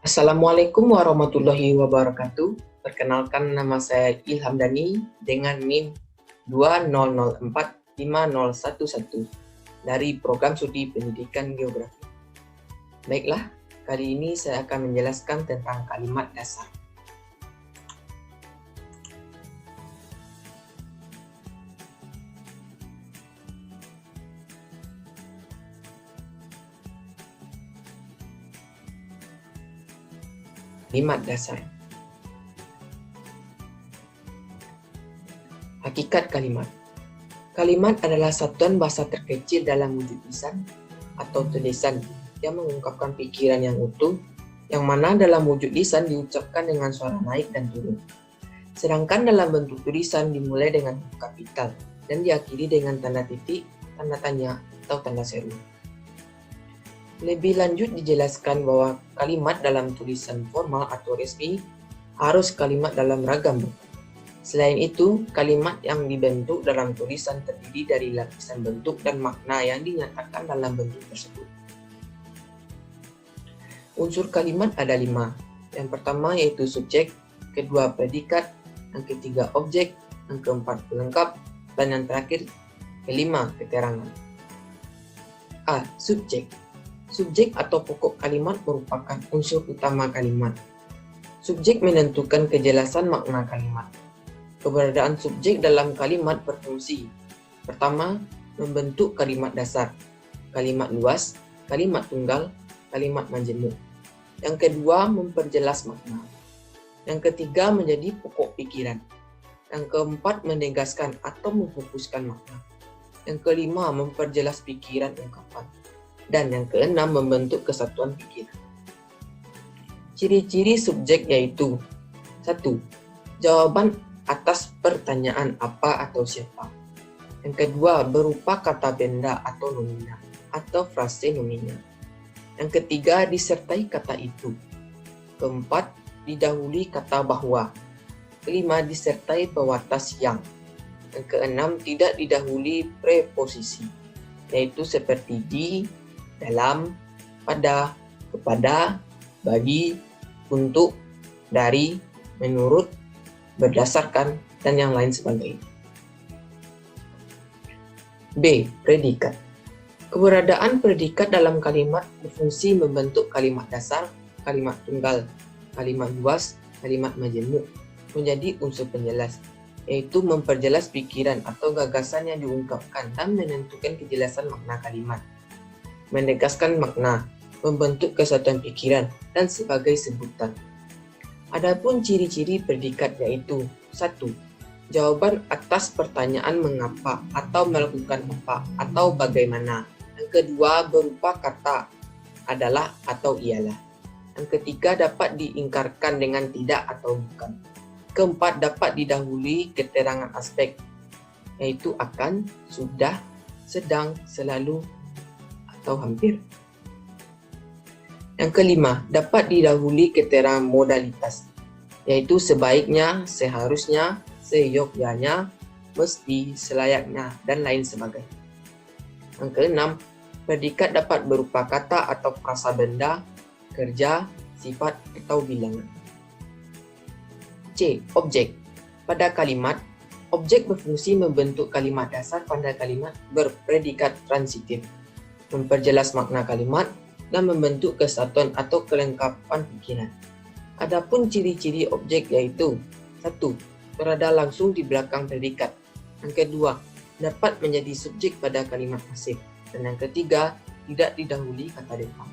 Assalamualaikum warahmatullahi wabarakatuh. Perkenalkan, nama saya Ilham Dhani dengan NIM 20045011 dari Program Studi Pendidikan Geografi. Baiklah, kali ini saya akan menjelaskan tentang kalimat dasar. Kalimat dasar. Hakikat kalimat. Kalimat adalah satuan bahasa terkecil dalam wujud lisan atau tulisan yang mengungkapkan pikiran yang utuh, yang mana dalam wujud lisan diucapkan dengan suara naik dan turun. Sedangkan dalam bentuk tulisan dimulai dengan huruf kapital dan diakhiri dengan tanda titik, tanda tanya, atau tanda seru. Lebih lanjut dijelaskan bahwa kalimat dalam tulisan formal atau resmi harus kalimat dalam ragam bentuk. Selain itu, kalimat yang dibentuk dalam tulisan terdiri dari lapisan bentuk dan makna yang dinyatakan dalam bentuk tersebut. Unsur kalimat ada 5. Yang pertama yaitu subjek, kedua predikat, yang ketiga objek, yang keempat pelengkap, dan yang terakhir kelima keterangan. A. Subjek. Subjek atau pokok kalimat merupakan unsur utama kalimat. Subjek menentukan kejelasan makna kalimat. Keberadaan subjek dalam kalimat berfungsi. Pertama, membentuk kalimat dasar, kalimat luas, kalimat tunggal, kalimat majemuk. Yang kedua, memperjelas makna. Yang ketiga, menjadi pokok pikiran. Yang keempat, menegaskan atau memfokuskan makna. Yang kelima, memperjelas pikiran ungkapan. Dan yang keenam, membentuk kesatuan pikiran. Ciri-ciri subjek yaitu 1. Jawaban atas pertanyaan apa atau siapa. Yang kedua, berupa kata benda atau nomina atau frase nomina. Yang ketiga, disertai kata itu. Keempat, didahului kata bahwa. Kelima, disertai pewatas yang. Yang keenam, tidak didahului preposisi, yaitu seperti di, dalam, pada, kepada, bagi, untuk, dari, menurut, berdasarkan, dan yang lain sebagainya. B. Predikat. Keberadaan predikat dalam kalimat berfungsi membentuk kalimat dasar, kalimat tunggal, kalimat luas, kalimat majemuk menjadi unsur penjelas, yaitu memperjelas pikiran atau gagasan yang diungkapkan dan menentukan kejelasan makna kalimat, menegaskan makna, membentuk kesatuan pikiran, dan sebagai sebutan. Adapun ciri-ciri predikat yaitu 1. Jawaban atas pertanyaan mengapa atau melakukan apa atau bagaimana. Yang kedua, berupa kata adalah atau ialah. Yang ketiga, dapat diingkarkan dengan tidak atau bukan. Keempat, dapat didahului keterangan aspek, yaitu akan, sudah, sedang, selalu, atau hampir. Yang kelima, dapat didahului keterangan modalitas, yaitu sebaiknya, seharusnya, seyogyanya, mesti, selayaknya, dan lain sebagainya. Yang keenam, predikat dapat berupa kata atau frasa benda, kerja, sifat, atau bilangan. C. Objek. Pada kalimat, objek berfungsi membentuk kalimat dasar pada kalimat berpredikat transitif, memperjelas makna kalimat, dan membentuk kesatuan atau kelengkapan pikiran. Adapun ciri-ciri objek yaitu 1. Berada langsung di belakang predikat. Yang kedua, dapat menjadi subjek pada kalimat pasif. Dan yang ketiga, tidak didahului kata depan.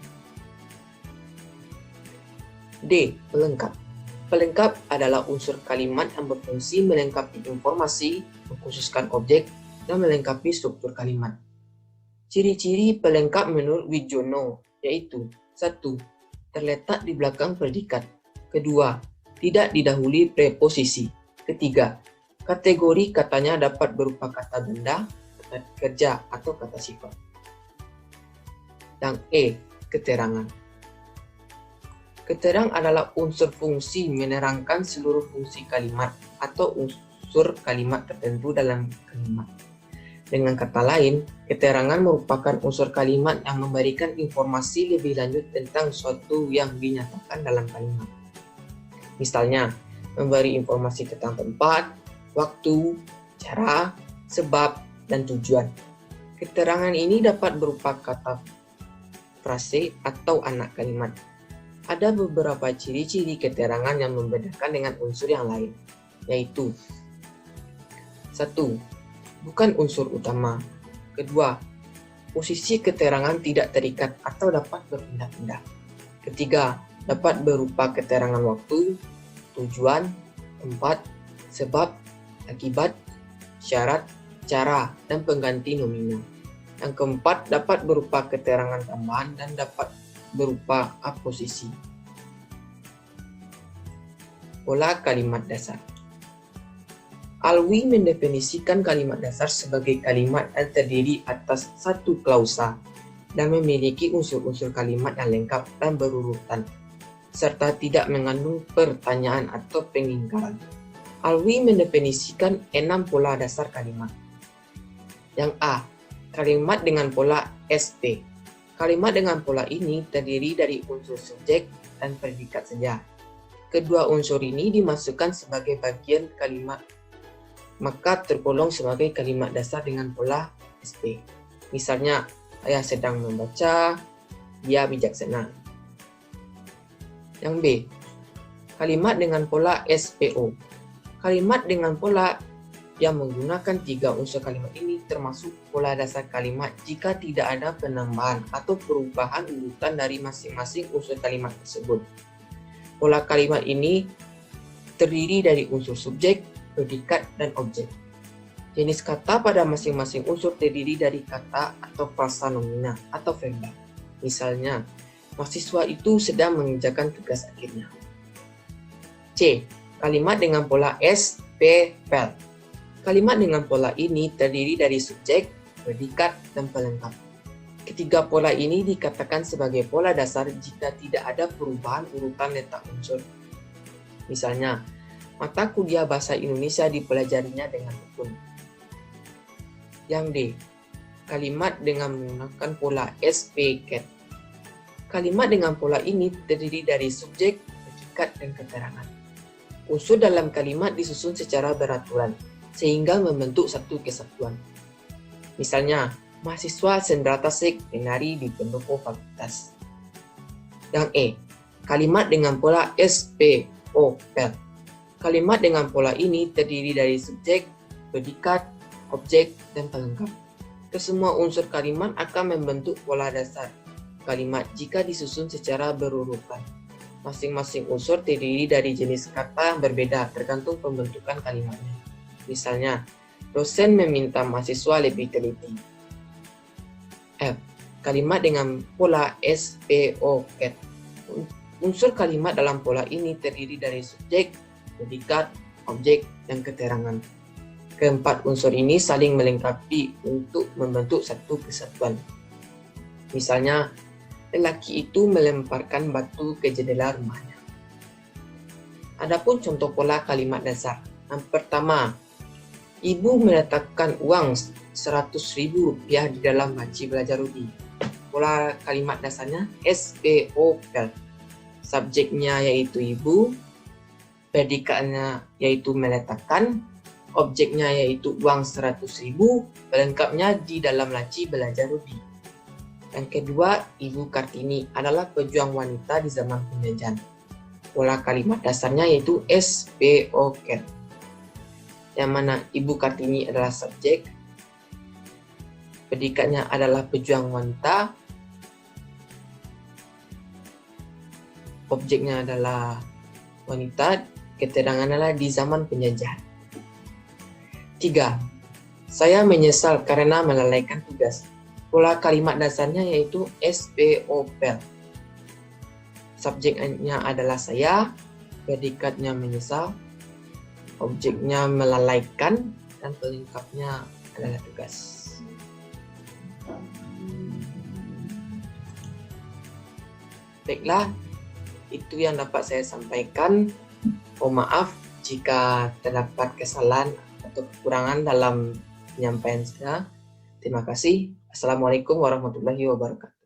D. Pelengkap. Pelengkap adalah unsur kalimat yang berfungsi melengkapi informasi, mengkhususkan objek, dan melengkapi struktur kalimat. Ciri-ciri pelengkap menurut Wijono yaitu 1. Terletak di belakang predikat. Kedua, tidak didahului preposisi. Ketiga, kategori katanya dapat berupa kata benda, kata kerja, atau kata sifat. Dan E. Keterangan. Keterangan adalah unsur fungsi menerangkan seluruh fungsi kalimat atau unsur kalimat tertentu dalam kalimat. Dengan kata lain, keterangan merupakan unsur kalimat yang memberikan informasi lebih lanjut tentang suatu yang dinyatakan dalam kalimat. Misalnya, memberi informasi tentang tempat, waktu, cara, sebab, dan tujuan. Keterangan ini dapat berupa kata, frase, atau anak kalimat. Ada beberapa ciri-ciri keterangan yang membedakan dengan unsur yang lain, yaitu 1. Bukan unsur utama. Kedua, posisi keterangan tidak terikat atau dapat berpindah-pindah. Ketiga, dapat berupa keterangan waktu, tujuan, tempat, sebab, akibat, syarat, cara, dan pengganti nominal. Yang keempat, dapat berupa keterangan tambahan dan dapat berupa aposisi. Pola kalimat dasar. Alwi mendefinisikan kalimat dasar sebagai kalimat yang terdiri atas satu klausa dan memiliki unsur-unsur kalimat yang lengkap dan berurutan, serta tidak mengandung pertanyaan atau pengingkaran. Alwi mendefinisikan 6 pola dasar kalimat. Yang A, kalimat dengan pola SP. Kalimat dengan pola ini terdiri dari unsur subjek dan predikat saja. Kedua unsur ini dimasukkan sebagai bagian kalimat, maka tergolong sebagai kalimat dasar dengan pola SP. Misalnya, saya sedang membaca, dia bijaksana. Yang B, kalimat dengan pola SPO. Kalimat dengan pola yang menggunakan 3 unsur kalimat ini termasuk pola dasar kalimat jika tidak ada penambahan atau perubahan urutan dari masing-masing unsur kalimat tersebut. Pola kalimat ini terdiri dari unsur subjek, predikat, dan objek. Jenis kata pada masing-masing unsur terdiri dari kata atau frasa nomina atau verba. Misalnya, mahasiswa itu sedang mengerjakan tugas akhirnya. C. Kalimat dengan pola SPPL. Kalimat dengan pola ini terdiri dari subjek, predikat, dan pelengkap. Ketiga pola ini dikatakan sebagai pola dasar jika tidak ada perubahan urutan letak unsur. Misalnya, mata kuliah bahasa Indonesia dipelajarinya dengan tekun. Yang D. Kalimat dengan menggunakan pola SPCAT. Kalimat dengan pola ini terdiri dari subjek, predikat, dan keterangan. Unsur dalam kalimat disusun secara beraturan, sehingga membentuk satu kesatuan. Misalnya, mahasiswa Sendra Tasik menari di pendopo fakultas. Yang E. Kalimat dengan pola SPOL. Kalimat dengan pola ini terdiri dari subjek, predikat, objek, dan pelengkap. Kesemua unsur kalimat akan membentuk pola dasar kalimat jika disusun secara berurutan. Masing-masing unsur terdiri dari jenis kata yang berbeda tergantung pembentukan kalimatnya. Misalnya, dosen meminta mahasiswa lebih teliti. F. Kalimat dengan pola SPOCAT. Unsur kalimat dalam pola ini terdiri dari subjek, predikat, objek, dan keterangan. Keempat unsur ini saling melengkapi untuk membentuk satu kesatuan. Misalnya, lelaki itu melemparkan batu ke jendela rumahnya. Adapun contoh pola kalimat dasar. Yang pertama, ibu meletakkan uang Rp100.000 di dalam laci belajar Rudi. Pola kalimat dasarnya SPOL. Subjeknya yaitu ibu, predikatnya yaitu meletakkan, objeknya yaitu uang Rp100.000, pelengkapnya di dalam laci belajar Rudi. Yang kedua, Ibu Kartini adalah pejuang wanita di zaman penjajahan. Pola kalimat dasarnya yaitu SPOCAT, yang mana Ibu Kartini adalah subjek, predikatnya adalah pejuang wanita, objeknya adalah wanita, keterangan adalah di zaman penjajahan. 3. Saya menyesal karena melalaikan tugas. Pola kalimat dasarnya yaitu SPOL. Subjeknya adalah saya, predikatnya menyesal, objeknya melalaikan, dan pelengkapnya adalah tugas. Baiklah, itu yang dapat saya sampaikan. Mohon maaf jika terdapat kesalahan atau kekurangan dalam penyampaian saya. Terima kasih. Assalamualaikum warahmatullahi wabarakatuh.